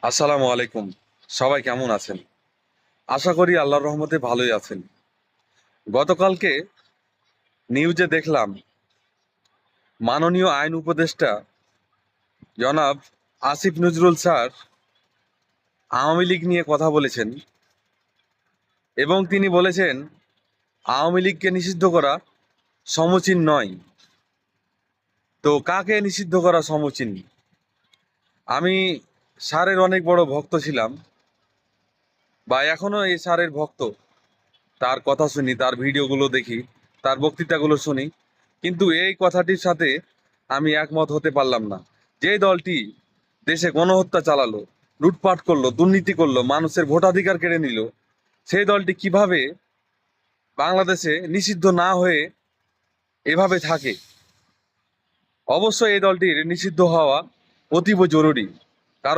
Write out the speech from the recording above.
আসসালামু আলাইকুম। সবাই কেমন আছেন? আশা করি আল্লাহর রহমতে ভালোই আছেন। গতকালকে নিউজে দেখলাম মাননীয় আইন উপদেষ্টা জনাব আসিফ নজরুল স্যার আওয়ামী লীগ নিয়ে কথা বলেছেন এবং তিনি বলেছেন আওয়ামী লীগকে নিষিদ্ধ করা সমীচীন নয়। তো কাকে নিষিদ্ধ করা সমীচীন? আমি স্যারের অনেক বড় ভক্ত ছিলাম বা এখনো এই স্যারের ভক্ত। তার কথা শুনি, তার ভিডিওগুলো দেখি, তার বক্তৃতাগুলো শুনি, কিন্তু এই কথাটির সাথে আমি একমত হতে পারলাম না। যে দলটি দেশে গণহত্যা চালালো, লুটপাট করলো, দুর্নীতি করলো, মানুষের ভোটাধিকার কেড়ে নিল, সেই দলটি কিভাবে বাংলাদেশে নিষিদ্ধ না হয়ে এভাবে থাকে? অবশ্যই এই দলটির নিষিদ্ধ হওয়া অতীব জরুরি।